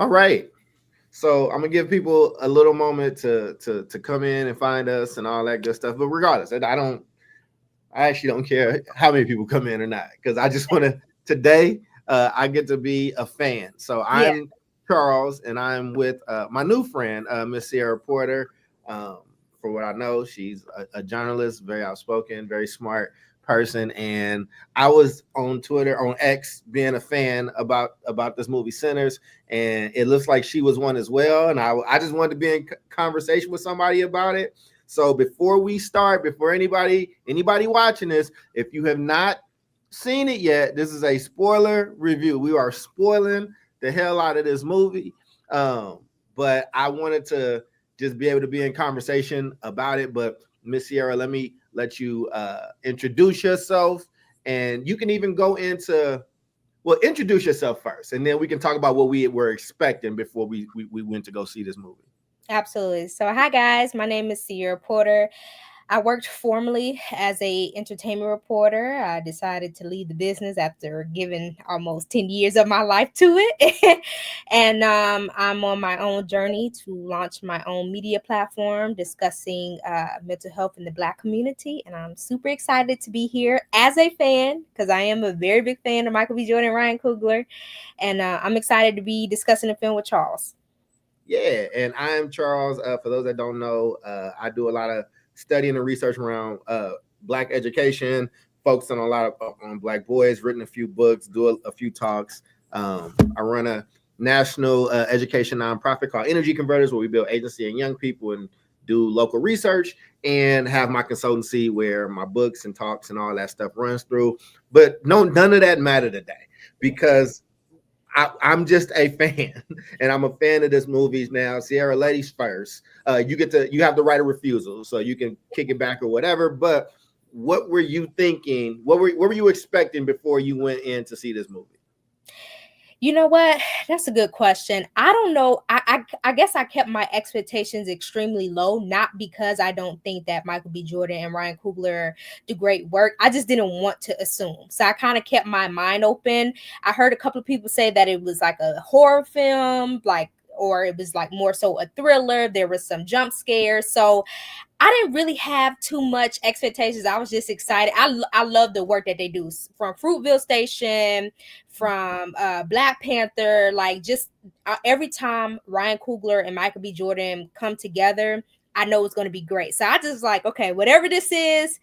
All right. So I'm gonna give people a little moment to come in and find us and all that good stuff. But regardless, I actually don't care how many people come in or not because I just want to today. I get to be a fan. So Yeah. I'm Charles, and I'm with my new friend, Miss Sierra Porter. Um, for what I know, she's a journalist, very outspoken, very smart person, and I was on Twitter, on X, being a fan about this movie Sinners, and it looks like she was one as well. And I just wanted to be in conversation with somebody about it. So before we start, before anybody watching this, if you have not seen it yet, this is a spoiler review. We are spoiling the hell out of this movie. But I wanted to just be able to be in conversation about it. But Miss Sierra, let me let you introduce yourself, and you can even go into introduce yourself first, and then we can talk about what we were expecting before we went to go see this movie. Absolutely. So, hi guys, my name is Sierra Porter. I worked formerly as a entertainment reporter. I decided to leave the business after giving almost 10 years of my life to it. And I'm on my own journey to launch my own media platform discussing mental health in the Black community. And I'm super excited to be here as a fan because I am a very big fan of Michael B. Jordan and Ryan Coogler. And I'm excited to be discussing the film with Charles. Yeah, and I am Charles. For those that don't know, I do a lot of studying and research around Black education, focusing on a lot of on Black boys. Written a few books, do a few talks. I run a national education nonprofit called Energy Converters, where we build agency and young people and do local research, and have my consultancy where my books and talks and all that stuff runs through. But no, none of that matter today because I'm just a fan, and I'm a fan of this movies now. Sierra, ladies first. You have the right of refusal, so you can kick it back or whatever. But what were you thinking? What were you expecting before you went in to see this movie? You know what? That's a good question. I don't know. I guess I kept my expectations extremely low, not because I don't think that Michael B. Jordan and Ryan Coogler do great work. I just didn't want to assume. So I kind of kept my mind open. I heard a couple of people say that it was like a horror film, or it was like more so a thriller. There was some jump scares. So I didn't really have too much expectations. I was just excited. I love the work that they do from Fruitville Station, from Black Panther. Like just every time Ryan Coogler and Michael B. Jordan come together, I know it's going to be great. So I just like, okay, whatever this is,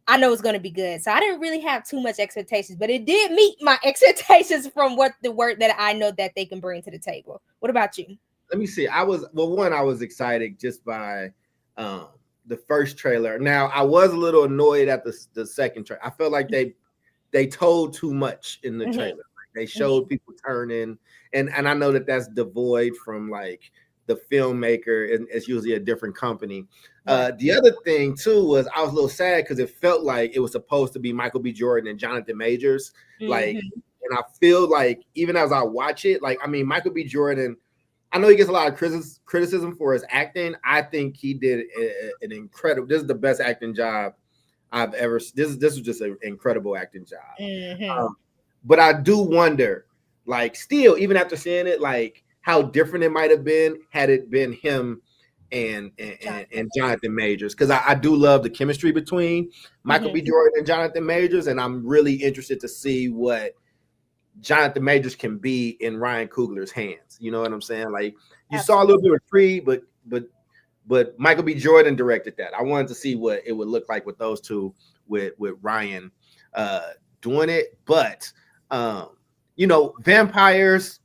I know it's going to be good. So I didn't really have too much expectations, but it did meet my expectations from what the work that I know that they can bring to the table. What about you? Let me see. I was excited just by um, the first trailer. Now I was a little annoyed at the second trailer. I felt like they told too much in the Hmm. trailer. Like they showed people turning, and I know that that's devoid from like the filmmaker, and it's usually a different company. Right. The other thing too was I was a little sad because it felt like it was supposed to be Michael B. Jordan and Jonathan Majors, like, Hmm. and I feel like even as I watch it, like I mean Michael B. Jordan. I know he gets a lot of criticism for his acting. I think he did an incredible. This is the best acting job I've ever. This was just an incredible acting job. Hmm. But I do wonder, like, still, even after seeing it, like how different it might have been had it been him and Jonathan Majors, because I do love the chemistry between Michael Hmm. B. Jordan and Jonathan Majors, and I'm really interested to see what Jonathan Majors can be in Ryan Coogler's hands. You know what I'm saying? Like you saw a little Absolutely. bit of Creed, but Michael B. Jordan directed that. I wanted to see what it would look like with those two, with Ryan uh doing it. But um, vampires.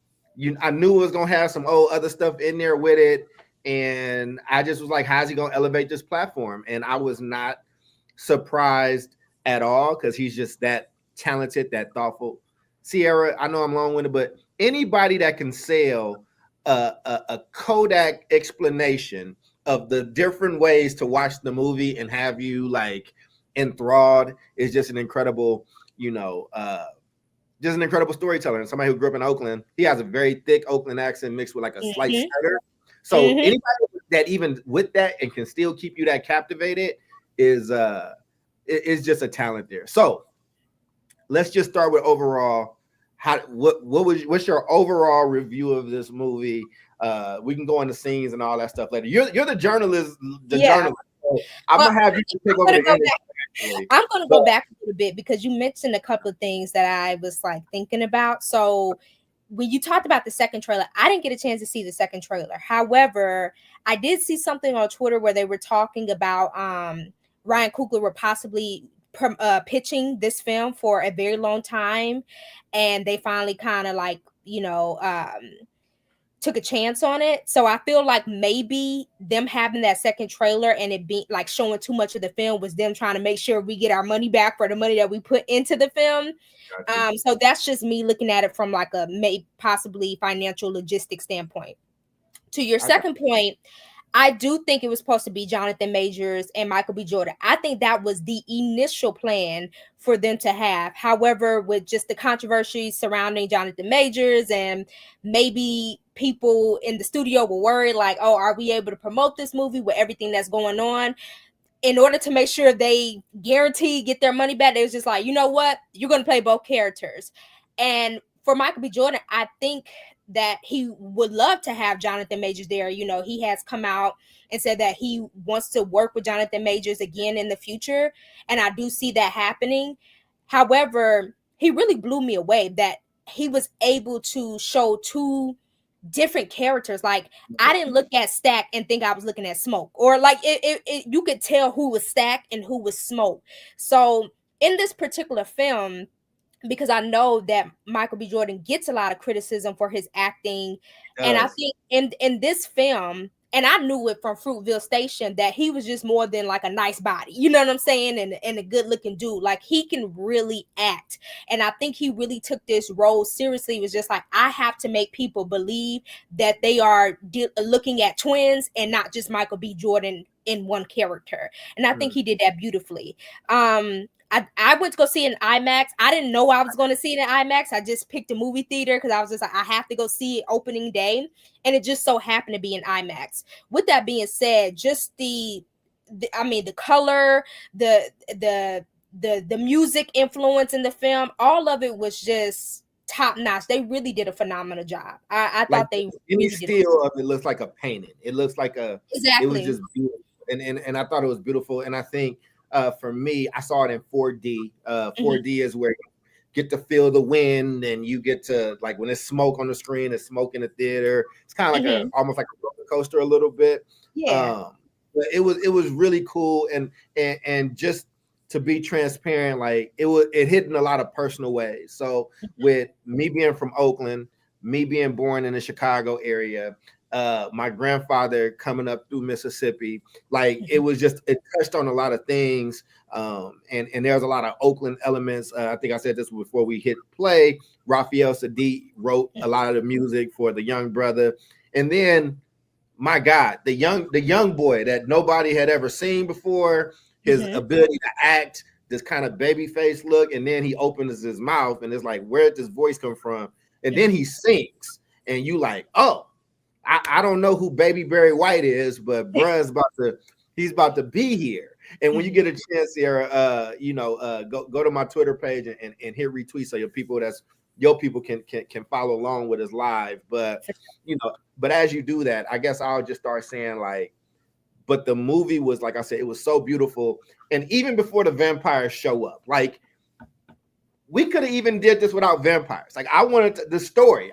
I knew it was gonna have some old other stuff in there with it, and I just was like, how's he gonna elevate this platform? And I was not surprised at all because he's just that talented, that thoughtful. Sierra, I know I'm long-winded, but anybody that can sell a Kodak explanation of the different ways to watch the movie and have you like enthralled is just an incredible, just an incredible storyteller. And somebody who grew up in Oakland, he has a very thick Oakland accent mixed with like a slight Hmm. stutter. So Hmm. anybody that even with that and can still keep you that captivated is just a talent there. So let's just start with overall. what's your overall review of this movie? We can go into scenes and all that stuff later. You're the journalist, journalist. So I'm gonna have you take over the interview. I'm gonna go back a little bit because you mentioned a couple of things that I was like thinking about. So when you talked about the second trailer, I didn't get a chance to see the second trailer. However, I did see something on Twitter where they were talking about Ryan Coogler were possibly pitching this film for a very long time, and they finally kind of like, took a chance on it. So I feel like maybe them having that second trailer and it being like showing too much of the film was them trying to make sure we get our money back for the money that we put into the film. Gotcha. So that's just me looking at it from like a possibly financial logistics standpoint. To your second point, I do think it was supposed to be Jonathan Majors and Michael B. Jordan. I think that was the initial plan for them to have. However, with just the controversy surrounding Jonathan Majors and maybe people in the studio were worried like, oh, are we able to promote this movie with everything that's going on? In order to make sure they guarantee get their money back, they was just like, you know what? You're going to play both characters. And for Michael B. Jordan, I think that he would love to have Jonathan Majors there. You know, he has come out and said that he wants to work with Jonathan Majors again in the future. And I do see that happening. However, he really blew me away that he was able to show two different characters. Like, I didn't look at Stack and think I was looking at Smoke, or like you could tell who was Stack and who was Smoke. So in this particular film, because I know that Michael B. Jordan gets a lot of criticism for his acting. And I think in this film, and I knew it from Fruitville Station, that he was just more than like a nice body, you know what I'm saying? And a good looking dude. Like, he can really act. And I think he really took this role seriously. It was just like, I have to make people believe that they are looking at twins and not just Michael B. Jordan in one character. And I think he did that beautifully. I went to go see it in IMAX. I didn't know I was going to see it in IMAX. I just picked a movie theater because I was just like, I have to go see it opening day. And it just so happened to be in IMAX. With that being said, just the color, the music influence in the film, all of it was just top notch. They really did a phenomenal job. I thought they any still of it looks like a painting. It looks like exactly. It was just beautiful. And I thought it was beautiful. And I think for me, I saw it in 4D. 4D is where you get to feel the wind, and you get to, like, when there's smoke on the screen, there's smoke in the theater. It's kind of like almost like a roller coaster a little bit. Yeah. But it was really cool, and just to be transparent, like, it hit in a lot of personal ways. So with me being from Oakland, me being born in the Chicago area, my grandfather coming up through Mississippi, like, it touched on a lot of things. And there's a lot of Oakland elements. I think I said this before we hit play. Raphael Sadiq wrote a lot of the music for the young brother. And then, my God, the young boy that nobody had ever seen before, his ability to act, this kind of baby face look, and then he opens his mouth and it's like, where did this voice come from? And then he sings, and you like, oh, I don't know who Baby Barry White is, but bruh's he's about to be here. And when you get a chance here, go to my Twitter page and hit retweet so your people can follow along with us live. But but as you do that, I guess I'll just start saying, like, but the movie was, like I said, it was so beautiful. And even before the vampires show up, like, we could have even did this without vampires. Like, I wanted the story.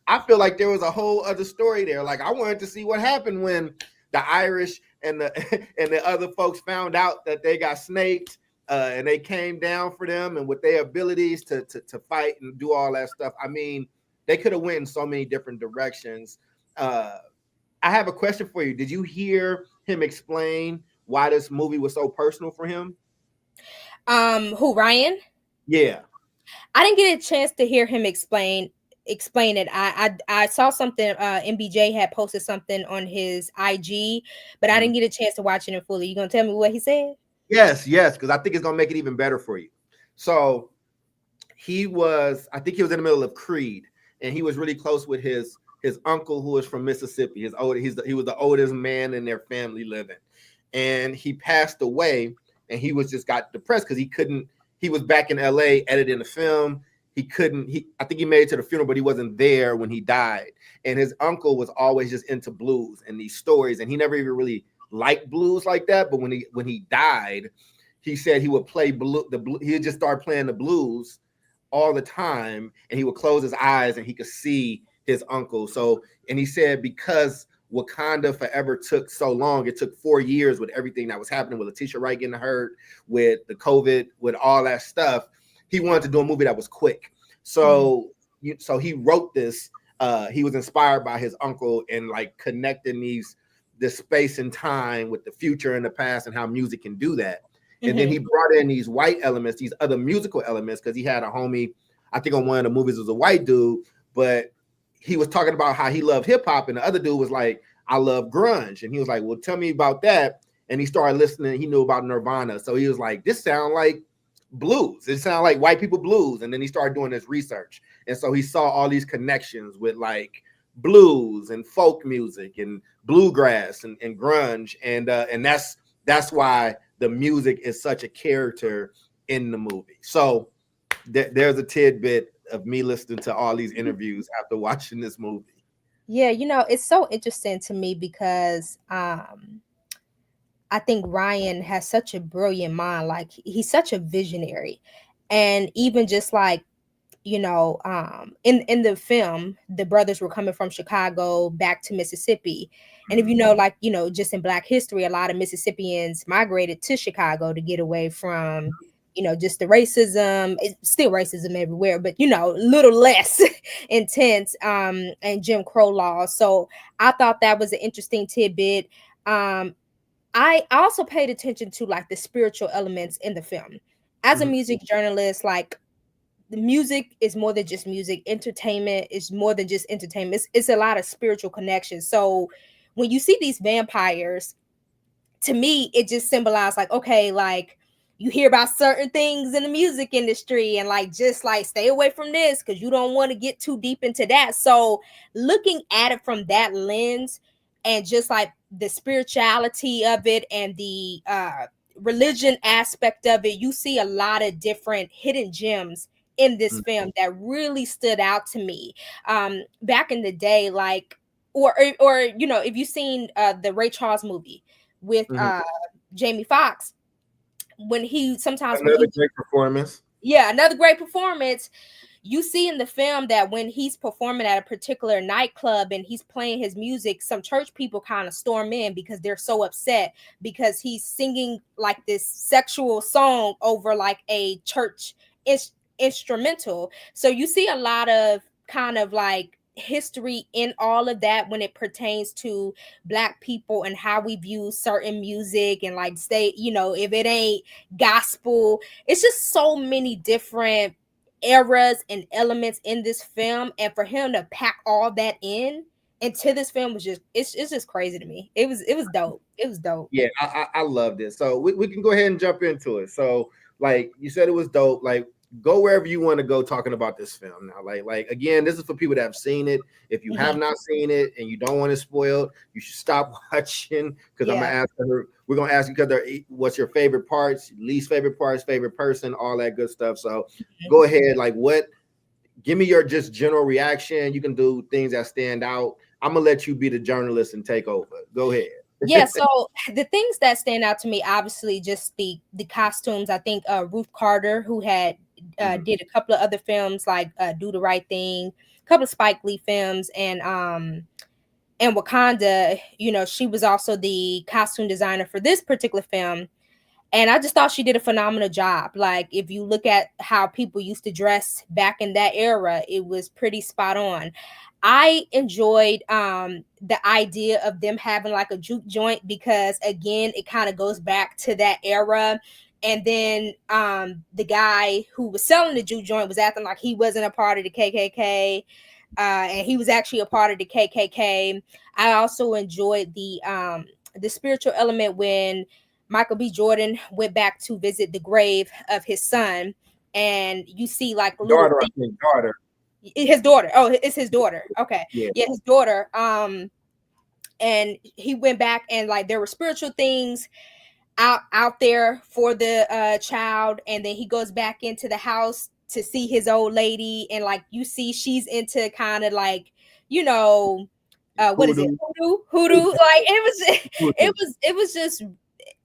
I feel like there was a whole other story there. Like, I wanted to see what happened when the Irish and the other folks found out that they got snaked, and they came down for them, and with their abilities to fight and do all that stuff. I mean, they could have went in so many different directions. I have a question for you. Did you hear him explain why this movie was so personal for him? Who, Ryan? Yeah. I didn't get a chance to hear him explain it. I saw something. MBJ had posted something on his IG, but I didn't get a chance to watch it in fully. You gonna tell me what he said? Yes, because I think it's gonna make it even better for you. So I think he was in the middle of Creed, and he was really close with his uncle, who was from Mississippi. He was the oldest man in their family living, and he passed away. And he got depressed because he was back in LA editing the film. he couldn't. I think he made it to the funeral, but he wasn't there when he died. And his uncle was always just into blues and these stories, and he never even really liked blues like that. But when he died, he said he would play he would just start playing the blues all the time, and he would close his eyes and he could see his uncle. So, and he said because Wakanda Forever took so long, it took 4 years with everything that was happening with Letitia Wright getting hurt, with the COVID, with all that stuff. He wanted to do a movie that was quick. So, so he wrote this. He was inspired by his uncle and like connecting this space and time with the future and the past and how music can do that. And then he brought in these white elements, these other musical elements, because he had a homie, I think on one of the movies was a white dude, but he was talking about how he loved hip hop, and the other dude was like, I love grunge. And he was like, well, tell me about that. And he started listening. He knew about Nirvana. So he was like, this sounds like blues. It sounds like white people blues. And then he started doing this research. And so he saw all these connections with like blues and folk music and bluegrass and grunge. And that's why the music is such a character in the movie. So there's a tidbit of me listening to all these interviews after watching this movie. Yeah, it's so interesting to me because I think Ryan has such a brilliant mind. Like he's such a visionary. And even just like, in the film, the brothers were coming from Chicago back to Mississippi. And if like, just in Black history, a lot of Mississippians migrated to Chicago to get away from, just the racism. It's still racism everywhere, but a little less intense, and Jim Crow laws. So I thought that was an interesting tidbit. I also paid attention to like the spiritual elements in the film. As a music journalist, like the music is more than just music. Entertainment is more than just entertainment. It's a lot of spiritual connections. So when you see these vampires, to me, it just symbolized like, okay, like you hear about certain things in the music industry and like, just like stay away from this because you don't want to get too deep into that. So looking at it from that lens and just like the spirituality of it and the religion aspect of it, you see a lot of different hidden gems in this film that really stood out to me. Back in the day, like, or if you've seen the Ray Charles movie with Jamie Foxx, when he great performance. Yeah, another great performance. You see in the film that when he's performing at a particular nightclub and he's playing his music, some church people kind of storm in because they're so upset because he's singing like this sexual song over like a church instrumental. So you see a lot of kind of like history in all of that when it pertains to Black people and how we view certain music and like if it ain't gospel. It's just so many different eras and elements in this film, and for him to pack all that into this film was it's just crazy to me. It was dope. It was dope. Yeah, I loved it. So we can go ahead and jump into it. So like you said, it was dope. Like go wherever you want to go talking about this film now. Like again, this is for people that have seen it. If you have not seen it and you don't want it spoiled, you should stop watching because I'm gonna ask her. We're gonna ask you because what's your favorite parts, least favorite parts, favorite person, all that good stuff. So go ahead. Like give me your just general reaction. You can do things that stand out. I'm gonna let you be the journalist and take over. Go ahead. Yeah, so the things that stand out to me, obviously, just the costumes. I think Ruth Carter, who had did a couple of other films like Do the Right Thing, a couple of Spike Lee films, and Wakanda, she was also the costume designer for this particular film. And I just thought she did a phenomenal job. Like, if you look at how people used to dress back in that era, it was pretty spot on. I enjoyed the idea of them having like a juke joint because, again, it kind of goes back to that era. And then the guy who was selling the juke joint was acting like he wasn't a part of the KKK. And he was actually a part of the KKK. I also enjoyed the spiritual element when Michael B. Jordan went back to visit the grave of his son, and you see like daughter. His daughter. Oh, it's his daughter. Okay, yeah, his daughter. And he went back, and like there were spiritual things out there for the child, and then he goes back into the house to see his old lady, and like you see she's into kind of like, you know, what is it, hoodoo. Like it was just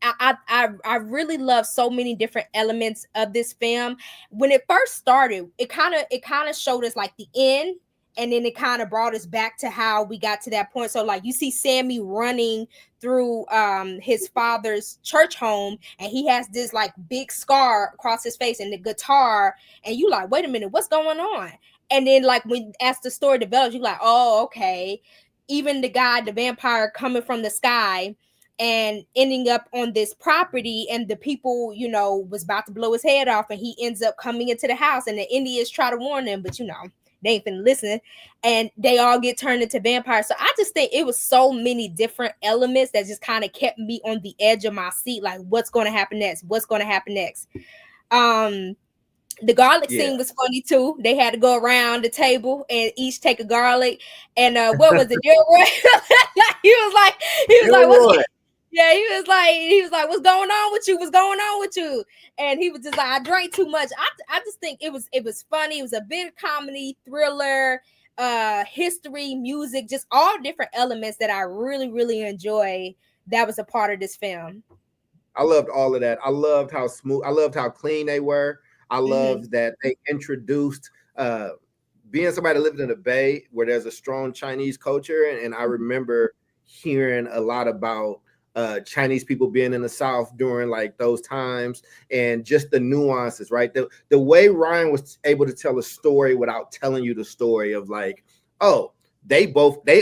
I really love so many different elements of this film. When it first started, it kind of showed us like the end, and then it kind of brought us back to how we got to that point. So like you see Sammy running through his father's church home, and he has this like big scar across his face and the guitar, and you like, wait a minute, what's going on? And then like when as the story develops, you like, oh, okay. Even the guy, the vampire coming from the sky and ending up on this property, and the people, you know, was about to blow his head off, and he ends up coming into the house, and the Indians try to warn them, but you know, they ain't finna listen, and they all get turned into vampires. So I just think it was so many different elements that just kind of kept me on the edge of my seat, like what's going to happen next, the garlic scene was funny too. They had to go around the table and each take a garlic. And what was it? he was like, he was like, what's going on with you? What's going on with you? And he was just like, I drank too much. I just think it was funny. It was a bit of comedy, thriller, history, music, just all different elements that I really, really enjoy. That was a part of this film. I loved all of that. I loved how smooth. I loved how clean they were. I loved that they introduced being somebody that lived in the Bay where there's a strong Chinese culture. And I remember hearing a lot about Chinese people being in the South during like those times and just the nuances, right? The way Ryan was able to tell a story without telling you the story of like, oh, they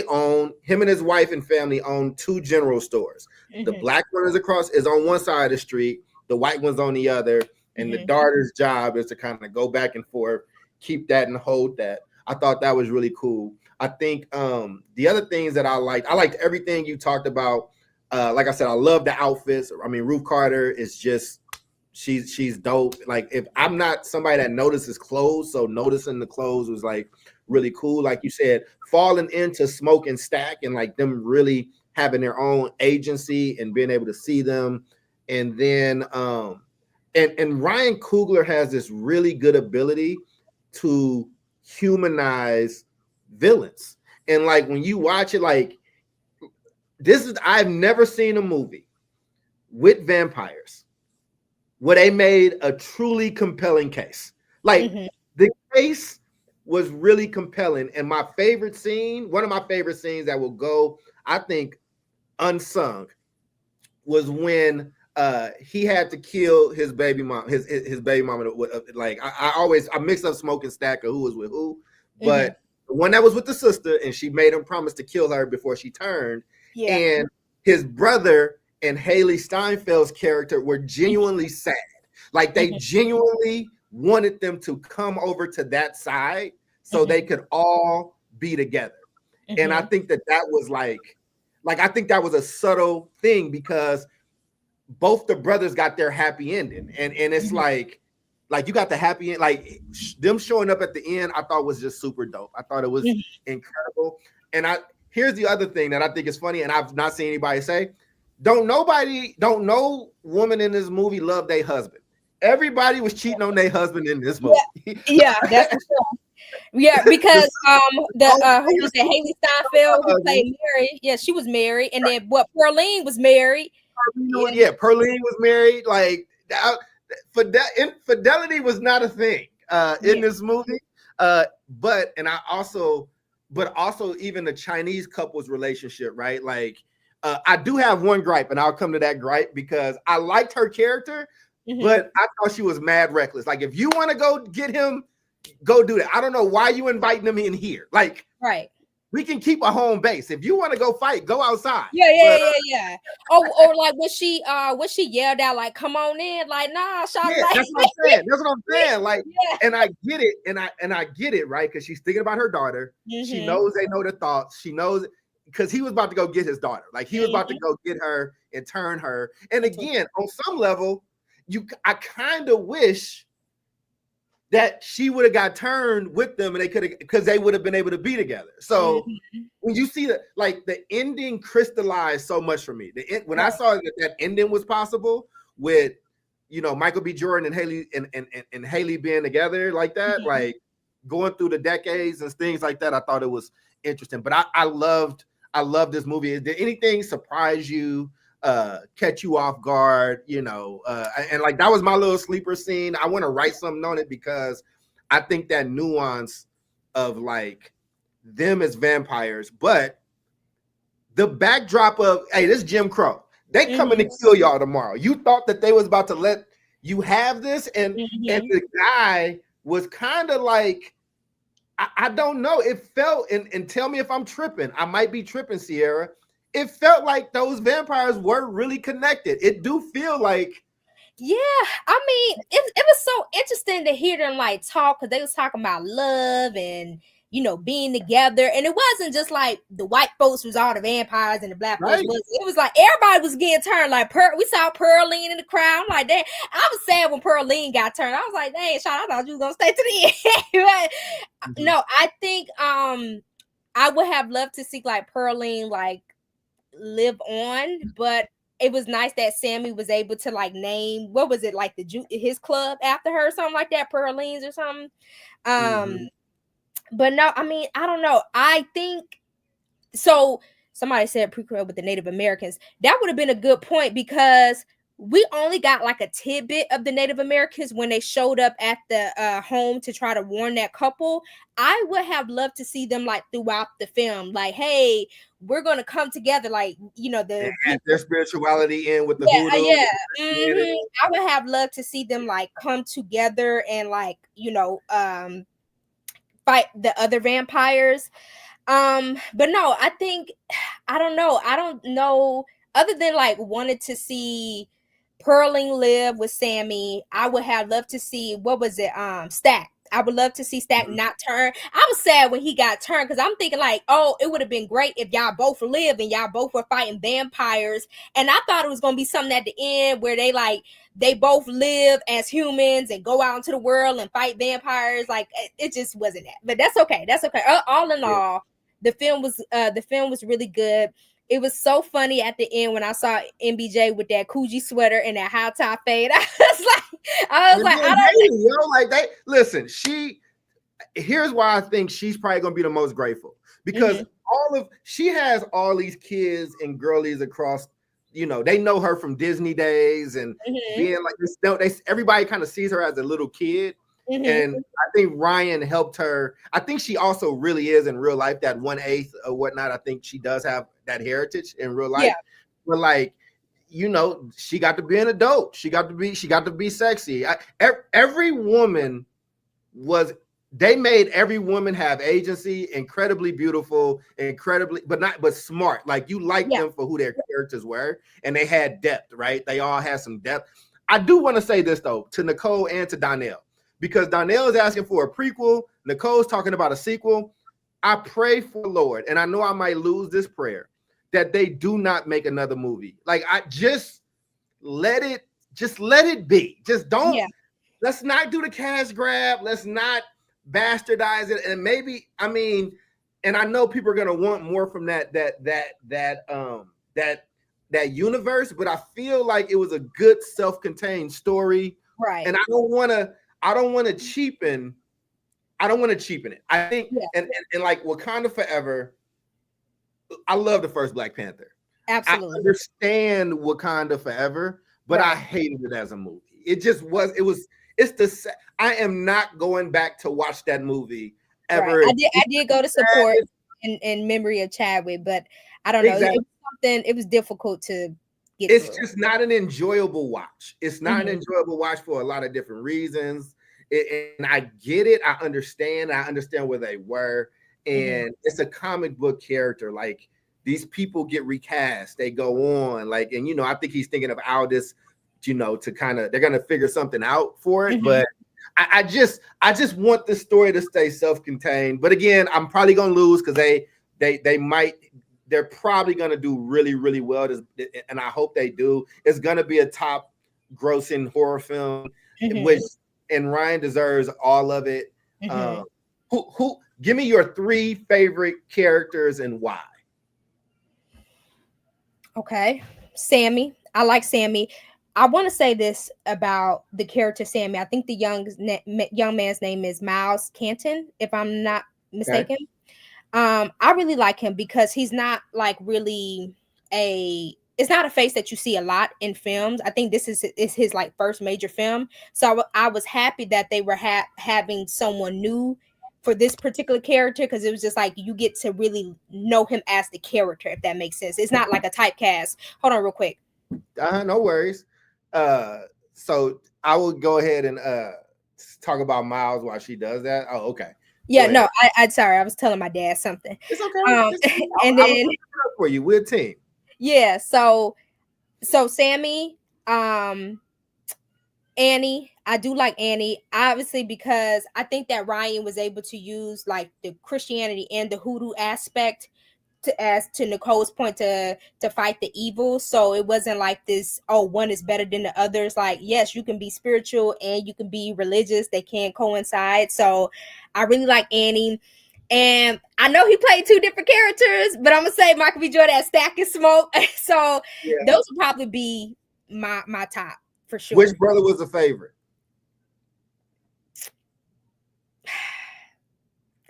own, him and his wife and family own 2 general stores. The black one is on one side of the street, the white one's on the other. And the daughter's job is to kind of go back and forth, keep that and hold that. I thought that was really cool. I think the other things that I liked everything you talked about. Like I said, I love the outfits. I mean, Ruth Carter is just, she's dope. Like if I'm not somebody that notices clothes, so noticing the clothes was like really cool. Like you said, falling into Smoke and Stack and like them really having their own agency and being able to see them. And then And Ryan Coogler has this really good ability to humanize villains. And like when you watch it, like I've never seen a movie with vampires where they made a truly compelling case. Like the case was really compelling. And my favorite scene, one of my favorite scenes that will go, I think, unsung, was when he had to kill his baby mom, his baby mama. Like I mix up Smoke and Stack of who was with who, but the one that was with the sister, and she made him promise to kill her before she turned. And his brother and Haley Steinfeld's character were genuinely sad. Like they genuinely wanted them to come over to that side so they could all be together. And I think that was like I think that was a subtle thing because both the brothers got their happy ending, and it's like you got the happy end, like them showing up at the end. I thought was just super dope. I thought it was incredible. And here's the other thing that I think is funny, and I've not seen anybody say, don't no woman in this movie love their husband. Everybody was cheating on their husband in this movie. Yeah, that's for sure. Yeah, because who was it? Haley Steinfeld who played Mary. Yeah, she was married, and then Pearline was married. Pearline was married. Like infidelity was not a thing in this movie. But also even the Chinese couple's relationship, right? Like I do have one gripe, and I'll come to that gripe because I liked her character, but I thought she was mad reckless. Like if you want to go get him, go do that. I don't know why you inviting him in here. Like we can keep a home base. If you want to go fight, go outside. Yeah. Or like when she yelled out like, "Come on in!" Like, nah, that's what I'm saying. Like, and I get it, and I get it, right? Because she's thinking about her daughter. She knows they know the thoughts. She knows because he was about to go get his daughter. Like he was about to go get her and turn her. And again, on some level, I kind of wish that she would have got turned with them, and they could have, because they would have been able to be together. So when you see that, like the ending crystallized so much for me. When I saw that ending was possible with, you know, Michael B. Jordan and Haley being together like that, Mhm. like going through the decades and things like that. I thought it was interesting. But I loved this movie. Did anything surprise you, catch you off guard? You know, and like that was my little sleeper scene. I want to write something on it because I think that nuance of like them as vampires, but the backdrop of, hey, this Jim Crow. They coming to kill y'all tomorrow. You thought that they was about to let you have this, and the guy was kind of like, I don't know. It felt, and tell me if I'm tripping. I might be tripping, Sierra. It felt like those vampires were really connected. It do feel like. Yeah, I mean, it was so interesting to hear them like talk, because they was talking about love and, you know, being together. And it wasn't just like the white folks was all the vampires and the black folks was. It was like everybody was getting turned. Like we saw Pearline in the crowd. I'm like, dang, I was sad when Pearline got turned. I was like, dang, Sean, I thought you was gonna stay to the end. But no, I think I would have loved to see like Pearline like live on, but it was nice that Sammy was able to like name, what was it, like his club after her, something like that, Pearlines or something. But no, I mean, I don't know. I think so. Somebody said prequel with the Native Americans. That would have been a good point, because we only got like a tidbit of the Native Americans when they showed up at the home to try to warn that couple. I would have loved to see them like throughout the film, like, hey, we're gonna come together, like, you know, their spirituality in with the voodoo. I would have loved to see them like come together and like, you know, fight the other vampires. But no, I think I don't know other than like wanted to see Pearline live with Sammy. I would have loved to see, what was it, Stack. I would love to see Stack not turn. I was sad when he got turned, because I'm thinking like, oh, it would have been great if y'all both lived and y'all both were fighting vampires. And I thought it was gonna be something at the end where they both live as humans and go out into the world and fight vampires. Like, it just wasn't that. But that's okay. That's okay. All in all, the film was really good. It was so funny at the end when I saw MBJ with that Coogee sweater and that high top fade. I was like, I don't know. Like, they listen. Here's why I think she's probably gonna be the most grateful, because she has all these kids and girlies across. You know, they know her from Disney days and being like this. Everybody kind of sees her as a little kid. And I think Ryan helped her. I think she also really is in real life that 1/8 or whatnot. I think she does have that heritage in real life. But like, you know, she got to be an adult. She got to be sexy. Every woman they made every woman have agency, incredibly beautiful, but smart. Like, you like them for who their characters were, and they had depth, right? They all had some depth. I do want to say this though, to Nicole and to Donnell, because Donnell is asking for a prequel. Nicole's talking about a sequel. I pray for the Lord, and I know I might lose this prayer, that they do not make another movie. Like, I just let it be. Just don't. Let's not do the cash grab. Let's not bastardize it. And maybe, I mean, and I know people are gonna want more from that universe, but I feel like it was a good self-contained story, right? And I don't want to cheapen it. I think, and like Wakanda Forever, I love the first Black Panther. Absolutely. I understand Wakanda Forever, but I hated it as a movie. I am not going back to watch that movie ever. Right. I did go to support in memory of Chadwick, but I don't know. It was difficult to get It's through. just not an enjoyable watch. It's not an enjoyable watch for a lot of different reasons. And I get it. I understand where they were. And it's a comic book character. Like, these people get recast. They go on. Like, and, you know, I think he's thinking of Aldous, you know, to kind of, they're going to figure something out for it. But I just want this story to stay self-contained. But again, I'm probably going to lose, because they're probably going to do really, really well. And I hope they do. It's going to be a top grossing horror film, and Ryan deserves all of it. Who give me your 3 favorite characters and why? Okay. Sammy. I like Sammy. I want to say this about the character Sammy. I think the young man's name is Miles Canton, if I'm not Okay. mistaken. I really like him because he's not like really it's not a face that you see a lot in films. I think this is his like first major film. So I was happy that they were having someone new for this particular character, because it was just like you get to really know him as the character, if that makes sense. It's not like a typecast. Hold on real quick. No worries. So I will go ahead and talk about Miles while she does that. Oh, okay. Yeah, no, I sorry, I was telling my dad something. It's okay. And then for you, we're a team. Yeah, so Sammy, Annie, I do like Annie, obviously, because I think that Ryan was able to use like the Christianity and the hoodoo aspect to, as to Nicole's point, to fight the evil. So it wasn't like this, oh, one is better than the others. Like, yes, you can be spiritual and you can be religious. They can't coincide. So I really like Annie. And I know he played two different characters, but I'm gonna say Michael B. Jordan as Stack and Smoke. So those would probably be my top for sure. Which brother was the favorite?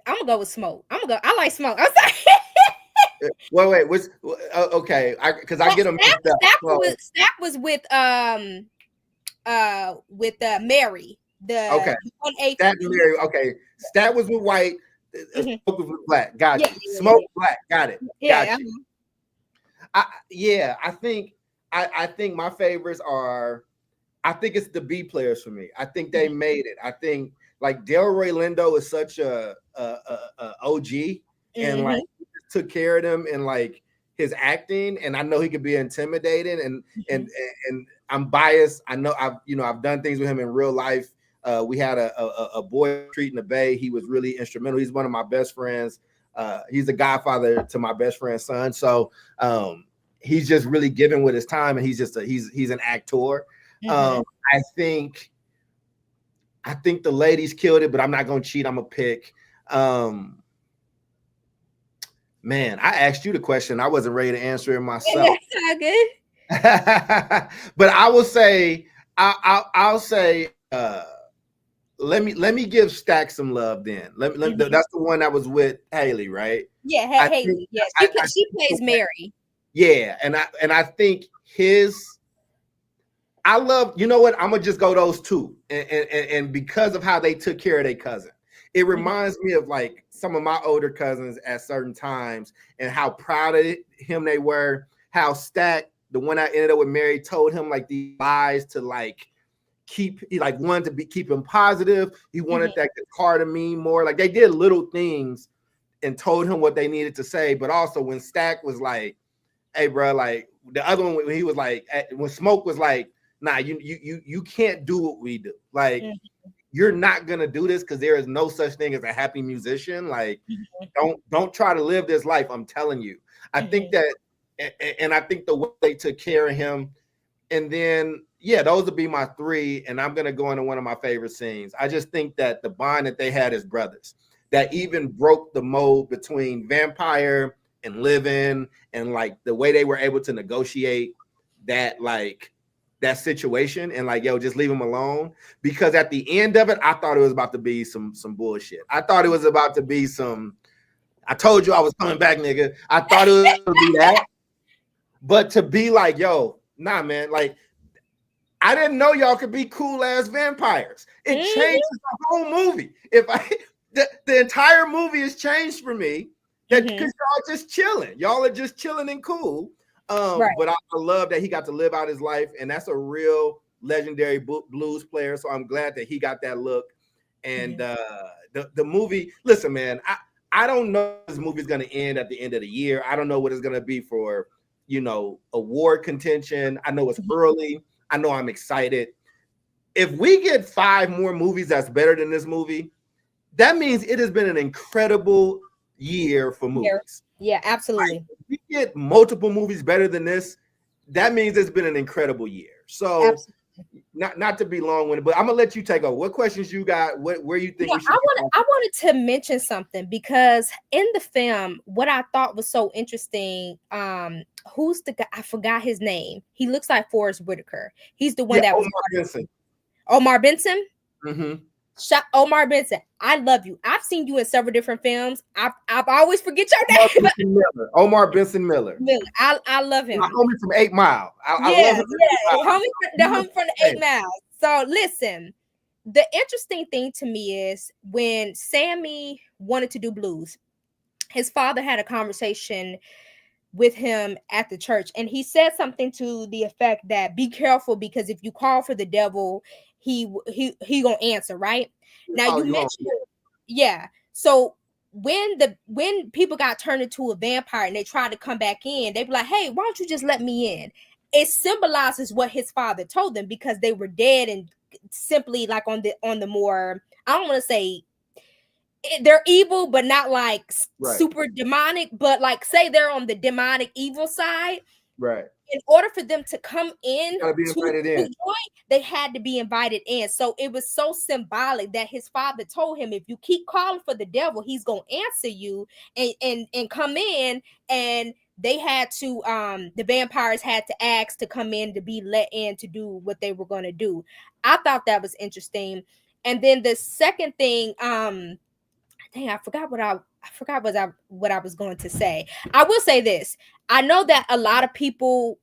I'm gonna go with Smoke. I like Smoke. I'm sorry. Wait. Which? Okay, because I get them mixed up. Stack was with Mary. Okay. Stat Mary. Okay. Stat was with white. Smoke was with black. Got you. Smoke black. Got it. Got you. I think my favorites are. I think it's the B players for me. I think they made it. I think like Delroy Lindo is such a OG, and like took care of them in like his acting, and I know he could be intimidating, and I'm biased. I know I've done things with him in real life. We had a boy treat in the Bay. He was really instrumental. He's one of my best friends. He's the godfather to my best friend's son. So he's just really giving with his time, and he's an actor. I think the ladies killed it, but I'm not gonna cheat. I'm gonna pick. Man, I asked you the question. I wasn't ready to answer it myself. That's all good. But I will say, I'll say, let me give Stack some love then. That's the one that was with Haley, right? Yeah, Haley. Yeah, she plays Mary. Yeah, and I think I love, you know what? I'm gonna just go those two, and because of how they took care of their cousin, it reminds me of like some of my older cousins at certain times and how proud of him they were. How Stack, the one that ended up with Mary, told him like these lies to like he like wanted to keep him positive. He wanted that guitar to mean more. Like they did little things and told him what they needed to say. But also when Stack was like, "Hey, bro," like the other one when he was like, when Smoke was like, "Nah, you can't do what we do. Like you're not gonna do this because there is no such thing as a happy musician. Like don't try to live this life. I'm telling you." I think that, and I think the way they took care of him, and then. Yeah, those would be my three, and I'm going to go into one of my favorite scenes. I just think that the bond that they had as brothers, that even broke the mold between vampire and live-in, and like the way they were able to negotiate that situation and like, yo, just leave him alone. Because at the end of it, I thought it was about to be some bullshit. I thought it was about to be I told you I was coming back, nigga. I thought it was going to be that. But to be like, yo, nah, man, like, I didn't know y'all could be cool ass vampires. It changes the whole movie. The entire movie has changed for me because y'all just chilling. Y'all are just chilling and cool. But I love that he got to live out his life, and that's a real legendary blues player. So I'm glad that he got that look. And the movie. Listen, man, I don't know if this movie's gonna end at the end of the year. I don't know what it's gonna be for award contention. I know it's early. I know I'm excited. If we get 5 more movies that's better than this movie, that means it has been an incredible year for movies. Yeah, absolutely. Like, if we get multiple movies better than this, that means it's been an incredible year. So not to be long-winded, but I'm gonna let you take over. What questions you got? Where you think Yeah, we should? I wanted to mention something because in the film, what I thought was so interesting, who's the guy? I forgot his name. He looks like Forrest Whitaker. He's the one that was Omar Benson. Omar Benson. Mm-hmm. Omar Benson, I love you. I've seen you in several different films. I always forget your name. Omar Benson Miller. I love him. My homie from 8 Mile. I love him. The homie from the 8 Mile. So listen, the interesting thing to me is when Sammy wanted to do blues, his father had a conversation with him at the church, and he said something to the effect that be careful, because if you call for the devil, he gonna answer, right? Now you mentioned, yeah. So when people got turned into a vampire and they tried to come back in, they be like, hey, why don't you just let me in? It symbolizes what his father told them, because they were dead and simply like on the more, I don't want to say they're evil, but not like super demonic, but like say they're on the demonic evil side. Right. In order for them to come in to join, they had to be invited in. So it was so symbolic that his father told him, if you keep calling for the devil, he's gonna answer you and come in. And they had to the vampires had to ask to come in, to be let in to do what they were going to do. I thought that was interesting. And then the second thing, dang, I forgot what I was going to say. I will say this. I know that a lot of people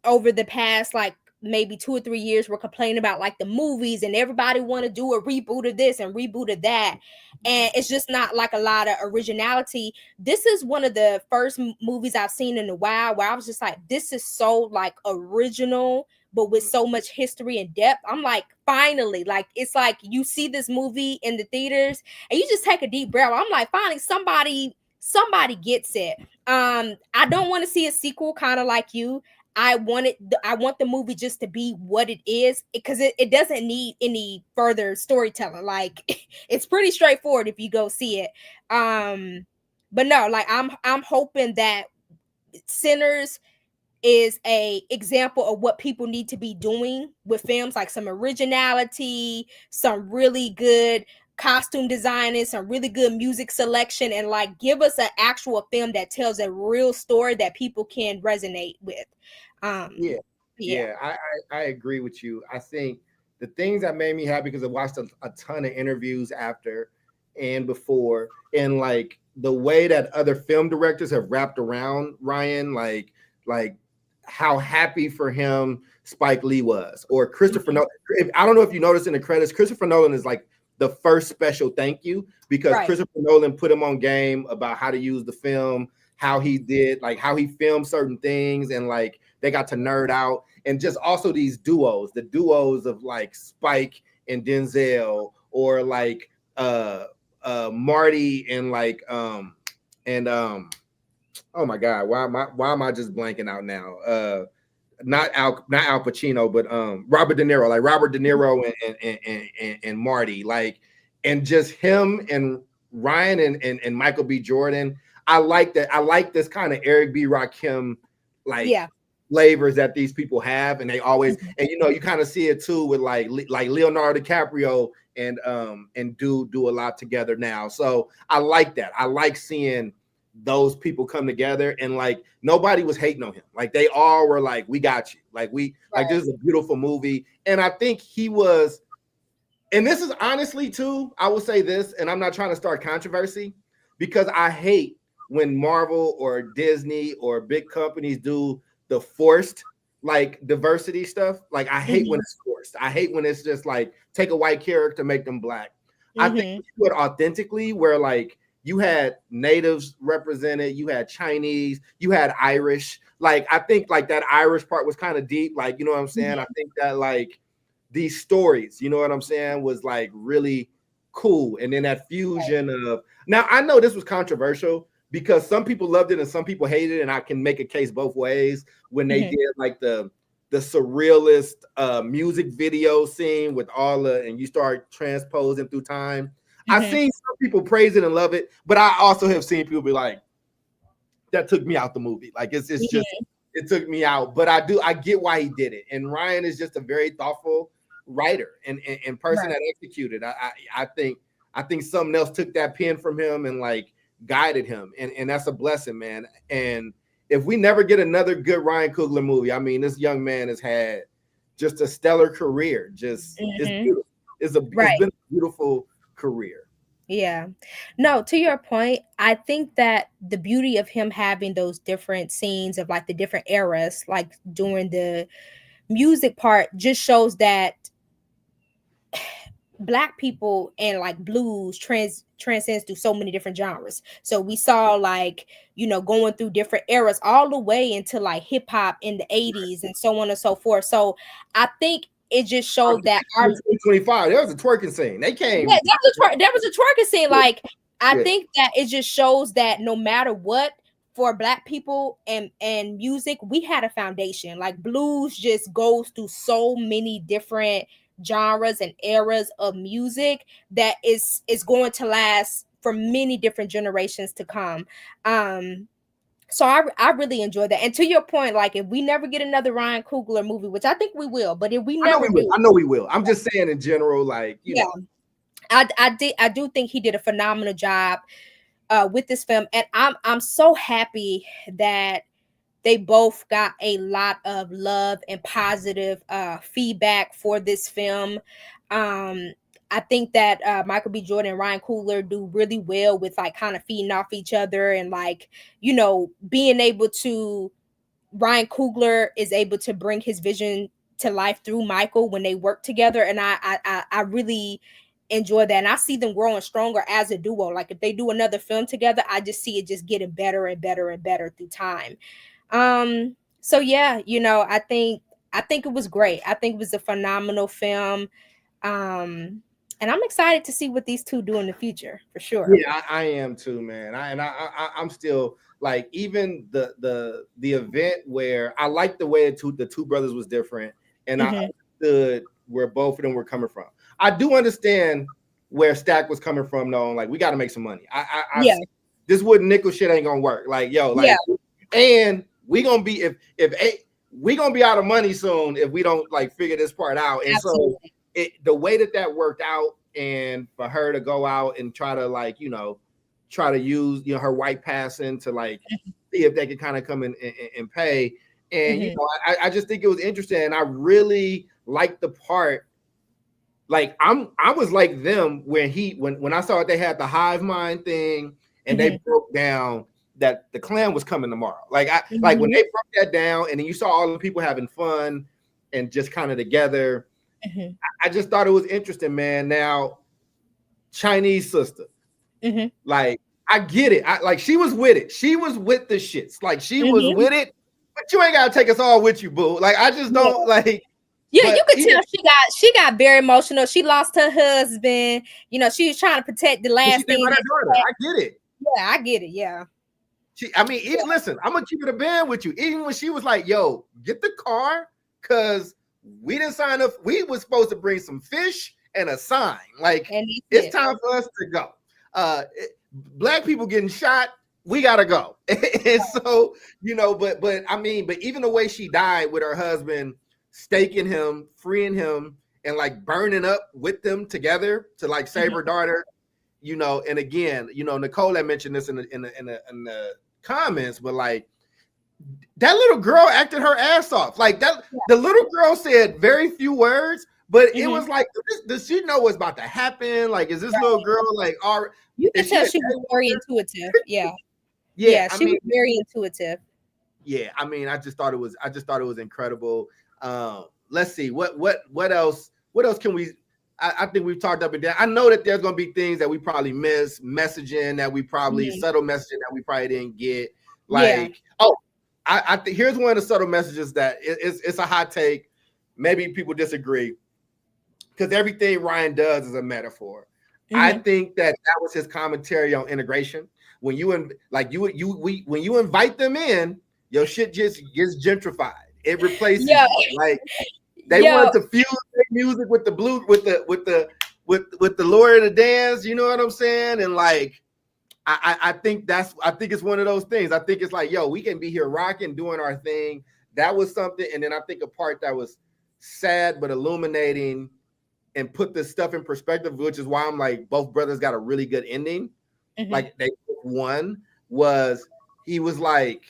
over the past like maybe 2 or 3 years were complaining about like the movies, and everybody want to do a reboot of this and reboot of that, and it's just not like a lot of originality. This is one of the first movies I've seen in a while where I was just like, this is so like original, but with so much history and depth. I'm like, finally, like it's like you see this movie in the theaters and you just take a deep breath. I'm like, finally somebody gets it. I don't want to see a sequel, kind of like you. I want the movie just to be what it is, because it doesn't need any further storytelling. Like it's pretty straightforward if you go see it. But no, like I'm hoping that Sinners is a example of what people need to be doing with films, like some originality, some really good costume designing, some really good music selection, and like give us an actual film that tells a real story that people can resonate with. I agree with you. I think the things that made me happy, because I watched a ton of interviews after and before, and like the way that other film directors have wrapped around Ryan, like how happy for him Spike Lee was, or Christopher Nolan. I don't know if you noticed in the credits, Christopher Nolan is like the first special thank you, because Christopher Nolan put him on game about how to use the film, how he did, like how he filmed certain things, and like they got to nerd out. And just also these duos, the duos of like Spike and Denzel, or like Marty and like oh my God, why am I just blanking out now? Not Al Pacino, but Robert De Niro, like Robert De Niro and Marty, like, and just him and Ryan and Michael B. Jordan. I like that. I like this kind of Eric B. Rakim like flavors that these people have, and they always, and you know, you kind of see it too with like Leonardo DiCaprio and do a lot together now. So I like that. I like seeing those people come together, and like nobody was hating on him. Like they all were like, we got you. Like like this is a beautiful movie. And I think he was, and this is honestly too, I will say this, and I'm not trying to start controversy, because I hate when Marvel or Disney or big companies do the forced like diversity stuff. Like I hate when it's forced. I hate when it's just like take a white character, make them black. I think you do it authentically, where like you had natives represented, you had Chinese, you had Irish. Like I think like that Irish part was kind of deep. Like, you know what I'm saying? I think that like these stories, you know what I'm saying, was like really cool. And then that fusion of, now I know this was controversial because some people loved it and some people hated it, and I can make a case both ways when they did like the surrealist music video scene with all the, and you start transposing through time. I've seen some people praise it and love it, but I also have seen people be like, that took me out the movie. Like it's just it took me out. But I get why he did it. And Ryan is just a very thoughtful writer and person that executed. I think something else took that pen from him and like guided him, and that's a blessing, man. And if we never get another good Ryan Coogler movie, I mean, this young man has had just a stellar career. Just it's beautiful. It's been a beautiful career. Yeah. No, to your point, I think that the beauty of him having those different scenes of like the different eras, like during the music part, just shows that Black people and like blues transcends through so many different genres. So we saw like, going through different eras all the way into like hip hop in the 80s and so on and so forth. So I think it just showed that our 2025, there was a twerking scene. They came. Yeah, there was a twerking scene. Like, I think that it just shows that no matter what, for Black people and music, we had a foundation. Like blues just goes through so many different genres and eras of music that is going to last for many different generations to come. So I really enjoy that. And to your point, like if we never get another Ryan Coogler movie, which I think we will, but if we never do, I know we will. I'm just saying in general, like you know. I do think he did a phenomenal job with this film, and I'm so happy that they both got a lot of love and positive feedback for this film. I think that Michael B. Jordan and Ryan Coogler do really well with like kind of feeding off each other and like, being able to, Ryan Coogler is able to bring his vision to life through Michael when they work together. And I really enjoy that. And I see them growing stronger as a duo. Like if they do another film together, I just see it just getting better and better and better through time. So yeah, I think it was great. I think it was a phenomenal film. And I'm excited to see what these two do in the future for sure. Yeah, I am too, man. I'm still like, even the event where I like the way the two brothers was different, and I understood where both of them were coming from. I do understand where Stack was coming from, though. Like, we got to make some money. This wooden nickel shit ain't gonna work. Like, and we gonna be if we gonna be out of money soon if we don't like figure this part out. And Absolutely. So the way that worked out, and for her to go out and try to like try to use her white passing to like see if they could kind of come in and pay. And I just think it was interesting, and I really liked the part. Like I was like them when I saw it, they had the hive mind thing, and they broke down that the Klan was coming tomorrow. Like like when they broke that down, and then you saw all the people having fun and just kind of together. I just thought it was interesting, man. Now, Chinese sister, like I get it. Like she was with it. She was with the shits. Like she was with it. But you ain't gotta take us all with you, boo. Like I just don't like. Yeah, you could tell she got very emotional. She lost her husband. She was trying to protect the last thing. I get it. Yeah, I get it. Yeah. Listen, I'm gonna keep it a band with you. Even when she was like, "Yo, get the car," because we didn't sign up. We was supposed to bring some fish and a sign. Like it's time for us to go. Black people getting shot. We gotta go. And so but even the way she died with her husband, staking him, freeing him, and like burning up with them together to like save her daughter. And again, Nicole had mentioned this in the comments, but like that little girl acted her ass off. Like that, the little girl said very few words, but it was like, does she know what's about to happen? Like, is this little girl like? You can tell she was very intuitive. Yeah, she was very intuitive. Yeah, I just thought it was incredible. Let's see what else can we? I think we've talked up and down. I know that there's gonna be things that we probably miss, messaging that we probably subtle messaging that we probably didn't get. Like, I think here's one of the subtle messages that it's a hot take. Maybe people disagree because everything Ryan does is a metaphor. I think that was his commentary on integration. When you when you invite them in, your shit just gets gentrified. It replaces like they want to fuse their music with the blue with the Lord of the Dance. You know what I'm saying? And like I think I think it's one of those things. I think it's like, yo, we can be here rocking, doing our thing. That was something. And then I think a part that was sad but illuminating and put this stuff in perspective, which is why I'm like, both brothers got a really good ending. Mhm. Like they won was he was like,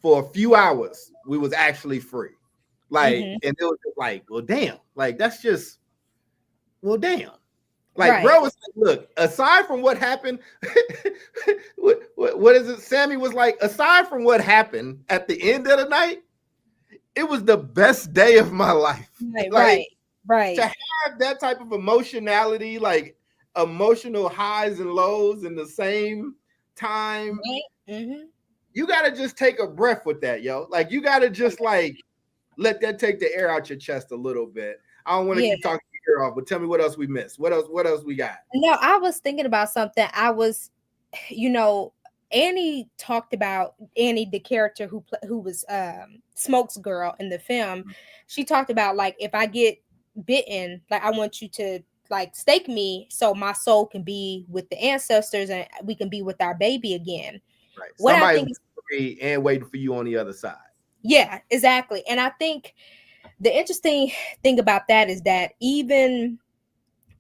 for a few hours, we was actually free. Like, Mhm. and it was just like, well, damn, like that's just, well, damn. Like, Right. bro, was like, look, aside from what happened, what is it? Sammy was like, aside from what happened at the end of the night, it was the best day of my life. Right. Like, Right. to have that type of emotionality, like emotional highs and lows in the same time, Right. Mhm. you got to just take a breath with that, yo. Like, you got to just like let that take the air out your chest a little bit. I don't want to Yeah. keep talking your ear off, but tell me what else we missed. What else we got? No, I was thinking about something. I was, you know, Annie talked about Annie, the character who was Smoke's girl in the film. She talked about, like, if I get bitten, like, I want you to like stake me so my soul can be with the ancestors and we can be with our baby again. Right. What I Somebody's think is, free and waiting for you on the other side. yeah, exactly. And I think the interesting thing about that is that even